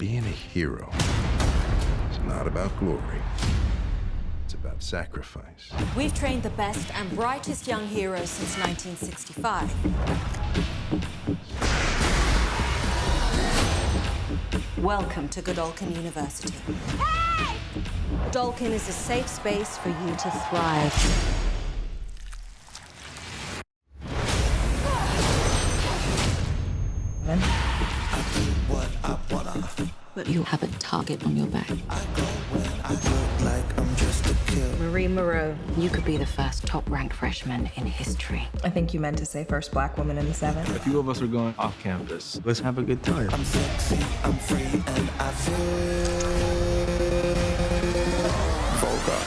Being a hero is not about glory. It's about sacrifice. We've trained the best and brightest young heroes since 1965. Welcome to Godolphin University. Hey! Godolphin is a safe space for you to thrive. But you have a target on your back. Marie Moreau. You could be the first top-ranked freshman in history. I think you meant to say first black woman in the Seven. A few of us are going off campus. Let's have a good time. I'm sexy, I'm free, and I feel vulgar.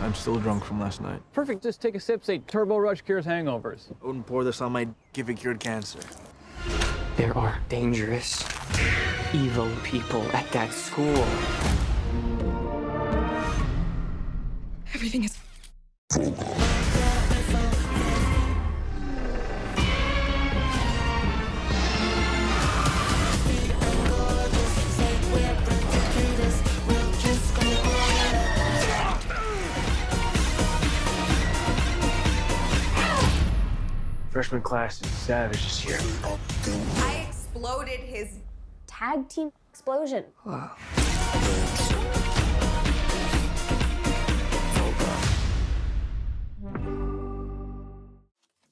I'm still drunk from last night. Perfect, just take a sip, say Turbo Rush cures hangovers. I wouldn't pour this on my give it cured cancer. There are dangerous, evil people at that school. Everything is. Freshman class is savage this year. I exploded his tag team explosion. Wow.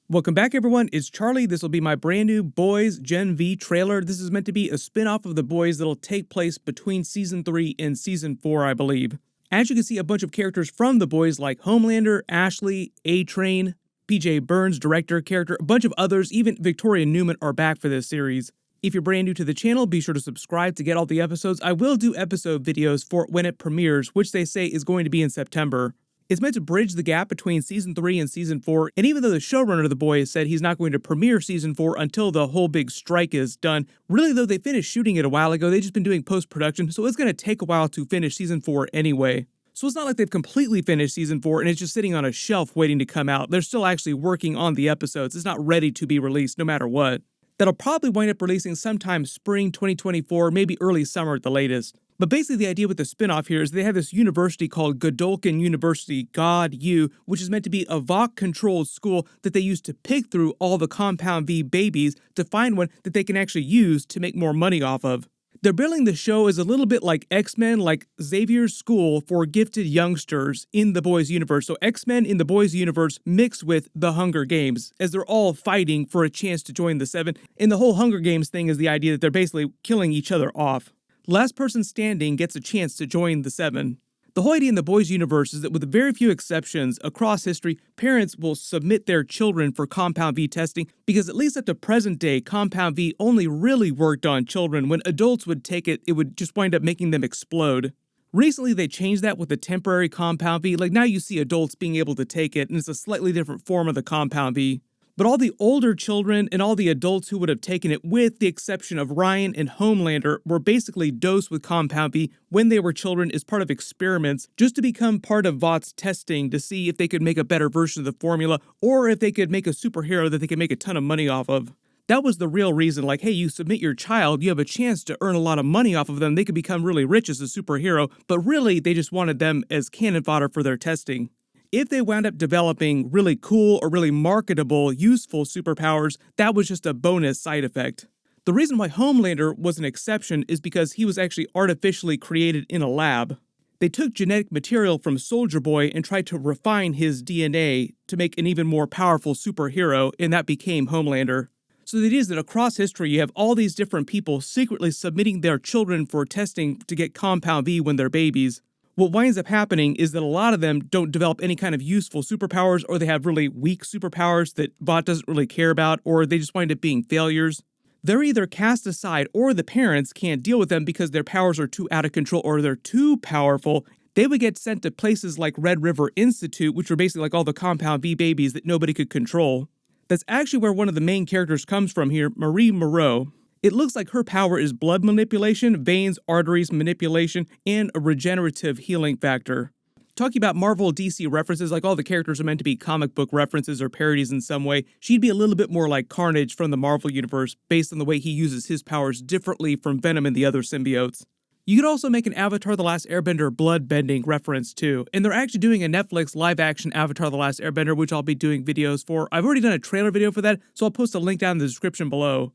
Welcome back, everyone. It's Charlie. This will be my brand new Boys Gen V trailer. This is meant to be a spin-off of The Boys that'll take place between Season 3 and Season 4, I believe. As you can see, a bunch of characters from The Boys like Homelander, Ashley, A-Train, PJ Burns, director, character, a bunch of others, even Victoria Neumann are back for this series. If you're brand new to the channel, be sure to subscribe to get all the episodes. I will do episode videos for when it premieres, which they say is going to be in September. It's meant to bridge the gap between Season 3 and Season 4, and even though the showrunner of The Boys said he's not going to premiere Season 4 until the whole big strike is done, really though they finished shooting it a while ago, they've just been doing post-production, so it's going to take a while to finish Season 4 anyway. So it's not like they've completely finished Season 4 and it's just sitting on a shelf waiting to come out. They're still actually working on the episodes. It's not ready to be released no matter what. That'll probably wind up releasing sometime spring 2024, maybe early summer at the latest. But basically the idea with the spinoff here is they have this university called Godolphin University, God U, which is meant to be a Vought-controlled school that they use to pick through all the Compound V babies to find one that they can actually use to make more money off of. They're billing the show as a little bit like X-Men, like Xavier's school for gifted youngsters in the Boys universe. So X-Men in the Boys universe mixed with the Hunger Games, as they're all fighting for a chance to join the Seven. And the whole Hunger Games thing is the idea that they're basically killing each other off. Last person standing gets a chance to join the Seven. The whole idea in the Boys universe is that with very few exceptions across history, parents will submit their children for Compound V testing because at least at the present day, Compound V only really worked on children. When adults would take it, it would just wind up making them explode. Recently, they changed that with the temporary Compound V. Like now you see adults being able to take it, and it's a slightly different form of the Compound V. But all the older children and all the adults who would have taken it, with the exception of Ryan and Homelander, were basically dosed with Compound V when they were children as part of experiments, just to become part of Vaught's testing to see if they could make a better version of the formula, or if they could make a superhero that they could make a ton of money off of. That was the real reason, like, hey, you submit your child, you have a chance to earn a lot of money off of them, they could become really rich as a superhero, but really they just wanted them as cannon fodder for their testing. If they wound up developing really cool or really marketable, useful superpowers, that was just a bonus side effect. The reason why Homelander was an exception is because he was actually artificially created in a lab. They took genetic material from Soldier Boy and tried to refine his DNA to make an even more powerful superhero, and that became Homelander. So the idea is that across history, you have all these different people secretly submitting their children for testing to get Compound V when they're babies. What winds up happening is that a lot of them don't develop any kind of useful superpowers, or they have really weak superpowers that Vought doesn't really care about, or they just wind up being failures. They're either cast aside or the parents can't deal with them because their powers are too out of control or they're too powerful. They would get sent to places like Red River Institute, which were basically like all the Compound V babies that nobody could control. That's actually where one of the main characters comes from here, Marie Moreau. It looks like her power is blood manipulation, veins, arteries manipulation, and a regenerative healing factor. Talking about Marvel DC references, like all the characters are meant to be comic book references or parodies in some way, she'd be a little bit more like Carnage from the Marvel Universe, based on the way he uses his powers differently from Venom and the other symbiotes. You could also make an Avatar The Last Airbender blood-bending reference too, and they're actually doing a Netflix live-action Avatar The Last Airbender, which I'll be doing videos for. I've already done a trailer video for that, so I'll post a link down in the description below.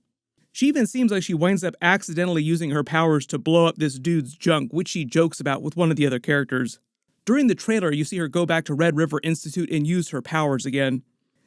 She even seems like she winds up accidentally using her powers to blow up this dude's junk, which she jokes about with one of the other characters. During the trailer, you see her go back to Red River Institute and use her powers again.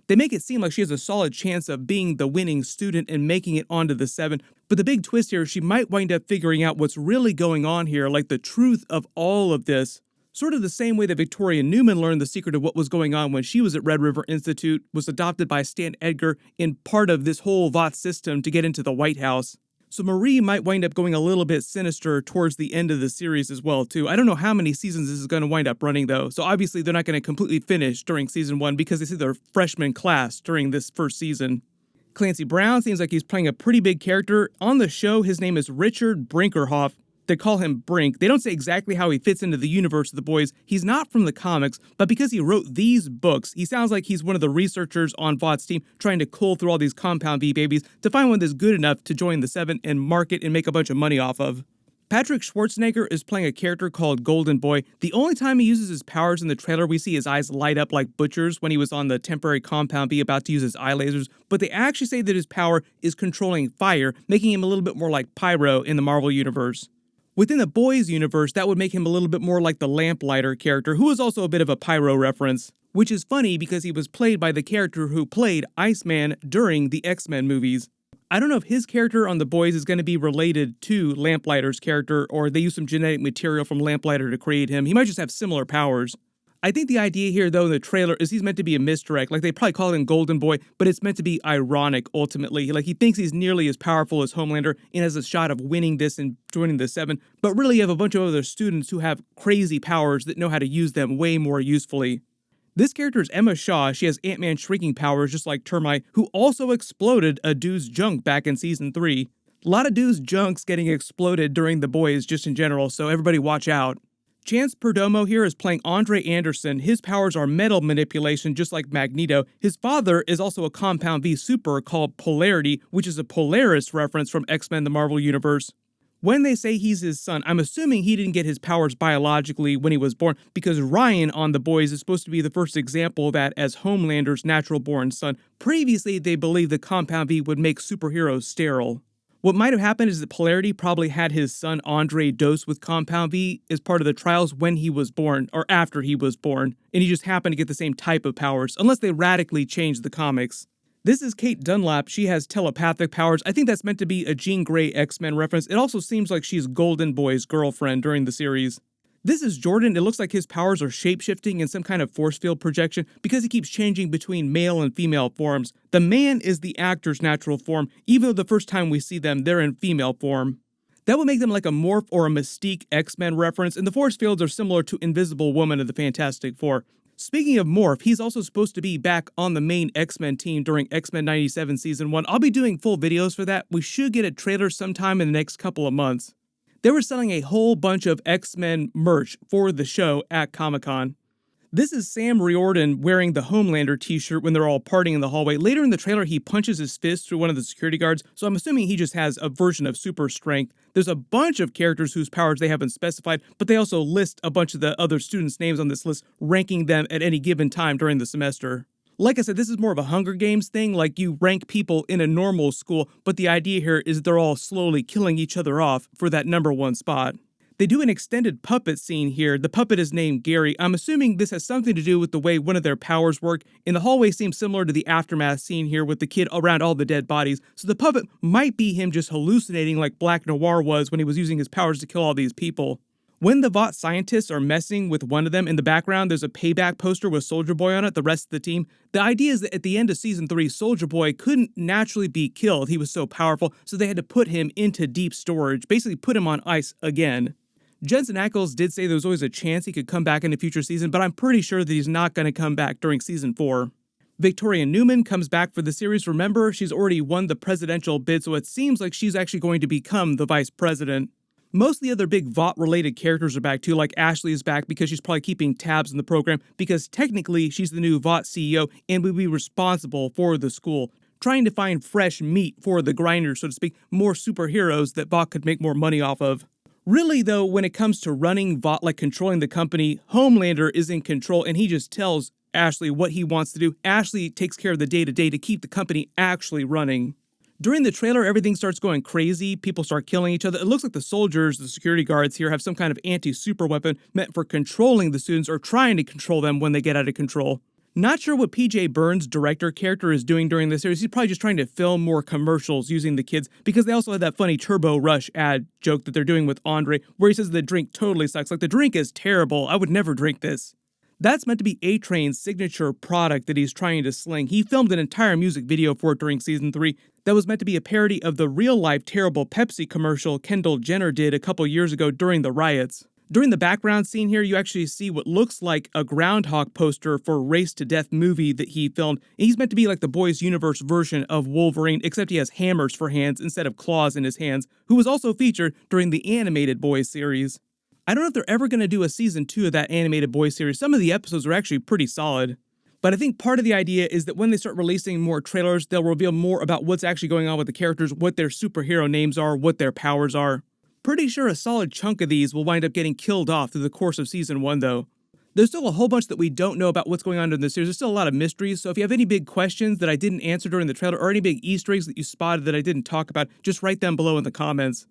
They make it seem like she has a solid chance of being the winning student and making it onto the Seven, but the big twist here is she might wind up figuring out what's really going on here, like the truth of all of this. Sort of the same way that Victoria Neumann learned the secret of what was going on when she was at Red River Institute, was adopted by Stan Edgar in part of this whole Vought system to get into the White House. So Marie might wind up going a little bit sinister towards the end of the series as well, too. I don't know how many seasons this is going to wind up running, though, so obviously they're not going to completely finish during season 1 because this is their freshman class during this first season. Clancy Brown seems like he's playing a pretty big character. On the show, his name is Richard Brinkerhoff. They call him Brink. They don't say exactly how he fits into the universe of the boys. He's not from the comics, but because he wrote these books, he sounds like he's one of the researchers on Vaught's team trying to cull through all these Compound V babies to find one that's good enough to join the Seven and market and make a bunch of money off of. Patrick Schwarzenegger is playing a character called Golden Boy. The only time he uses his powers in the trailer, we see his eyes light up like Butcher's when he was on the temporary Compound V about to use his eye lasers, but they actually say that his power is controlling fire, making him a little bit more like Pyro in the Marvel Universe. Within the boys' universe, that would make him a little bit more like the Lamplighter character, who is also a bit of a Pyro reference, which is funny because he was played by the character who played Iceman during the X-Men movies. I don't know if his character on The Boys is going to be related to Lamplighter's character, or they use some genetic material from Lamplighter to create him. He might just have similar powers. I think the idea here, though, in the trailer is he's meant to be a misdirect. Like, they probably call him Golden Boy, but it's meant to be ironic, ultimately. Like, he thinks he's nearly as powerful as Homelander and has a shot of winning this and joining the Seven, but really you have a bunch of other students who have crazy powers that know how to use them way more usefully. This character is Emma Shaw. She has Ant-Man shrinking powers just like Termite, who also exploded a dude's junk back in Season 3. A lot of dudes' junks getting exploded during The Boys just in general, so everybody watch out. Chance Perdomo here is playing Andre Anderson. His powers are metal manipulation, just like Magneto. His father is also a Compound V super called Polarity, which is a Polaris reference from X-Men the Marvel Universe. When they say he's his son, I'm assuming he didn't get his powers biologically when he was born, because Ryan on The Boys is supposed to be the first example of that as Homelander's natural-born son. Previously, they believed the Compound V would make superheroes sterile. What might have happened is that Polarity probably had his son Andre dosed with Compound V as part of the trials when he was born, or after he was born, and he just happened to get the same type of powers, unless they radically changed the comics. This is Kate Dunlap. She has telepathic powers. I think that's meant to be a Jean Grey X-Men reference. It also seems like she's Golden Boy's girlfriend during the series. This is Jordan. It looks like his powers are shape-shifting and some kind of force field projection because he keeps changing between male and female forms. The man is the actor's natural form, even though the first time we see them, they're in female form. That would make them like a Morph or a Mystique X-Men reference, and the force fields are similar to Invisible Woman of the Fantastic Four. Speaking of Morph, he's also supposed to be back on the main X-Men team during X-Men 97 Season 1. I'll be doing full videos for that. We should get a trailer sometime in the next couple of months. They were selling a whole bunch of X-Men merch for the show at Comic-Con. This is Sam Riordan wearing the Homelander t-shirt when they're all partying in the hallway. Later in the trailer, he punches his fist through one of the security guards, so I'm assuming he just has a version of super strength. There's a bunch of characters whose powers they haven't specified, but they also list a bunch of the other students' names on this list, ranking them at any given time during the semester. Like I said, this is more of a Hunger Games thing, like you rank people in a normal school, but the idea here is that they're all slowly killing each other off for that #1 spot. They do an extended puppet scene here. The puppet is named Gary. I'm assuming this has something to do with the way one of their powers work, and the hallway seems similar to the Aftermath scene here with the kid around all the dead bodies, so the puppet might be him just hallucinating like Black Noir was when he was using his powers to kill all these people. When the Vought scientists are messing with one of them, in the background there's a payback poster with Soldier Boy on it, the rest of the team. The idea is that at the end of Season 3, Soldier Boy couldn't naturally be killed. He was so powerful, so they had to put him into deep storage, basically put him on ice again. Jensen Ackles did say there was always a chance he could come back in a future season, but I'm pretty sure that he's not going to come back during Season 4. Victoria Neumann comes back for the series. Remember, she's already won the presidential bid, so it seems like she's actually going to become the vice president. Most of the other big Vought-related characters are back too, like Ashley is back because she's probably keeping tabs on the program because technically she's the new Vought CEO and will be responsible for the school, trying to find fresh meat for the grinders, so to speak, more superheroes that Vought could make more money off of. Really though, when it comes to running Vought, like controlling the company, Homelander is in control and he just tells Ashley what he wants to do. Ashley takes care of the day-to-day to keep the company actually running. During the trailer, everything starts going crazy. People start killing each other. It looks like the soldiers, the security guards here, have some kind of anti-super weapon meant for controlling the students or trying to control them when they get out of control. Not sure what PJ Burns' director character is doing during this series. He's probably just trying to film more commercials using the kids because they also had that funny Turbo Rush ad joke that they're doing with Andre where he says the drink totally sucks. Like, the drink is terrible. I would never drink this. That's meant to be A-Train's signature product that he's trying to sling. He filmed an entire music video for it during season 3 that was meant to be a parody of the real-life terrible Pepsi commercial Kendall Jenner did a couple years ago during the riots. During the background scene here, you actually see what looks like a Groundhog poster for a Race to Death movie that he filmed. And he's meant to be like the Boys Universe version of Wolverine, except he has hammers for hands instead of claws in his hands, who was also featured during the animated Boys series. I don't know if they're ever going to do a season 2 of that animated Boys series. Some of the episodes are actually pretty solid. But I think part of the idea is that when they start releasing more trailers, they'll reveal more about what's actually going on with the characters, what their superhero names are, what their powers are. Pretty sure a solid chunk of these will wind up getting killed off through the course of season 1 though. There's still a whole bunch that we don't know about what's going on in this series. There's still a lot of mysteries, so if you have any big questions that I didn't answer during the trailer or any big Easter eggs that you spotted that I didn't talk about, just write them below in the comments.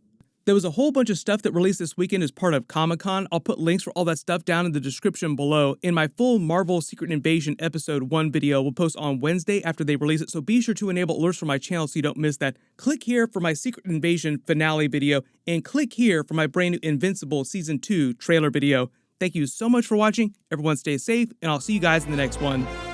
There was a whole bunch of stuff that released this weekend as part of Comic-Con. I'll put links for all that stuff down in the description below. In my full Marvel Secret Invasion Episode 1 video will post on Wednesday after they release it, so be sure to enable alerts for my channel so you don't miss that. Click here for my Secret Invasion finale video, and click here for my brand new Invincible Season 2 trailer video. Thank you so much for watching, everyone stay safe, and I'll see you guys in the next one.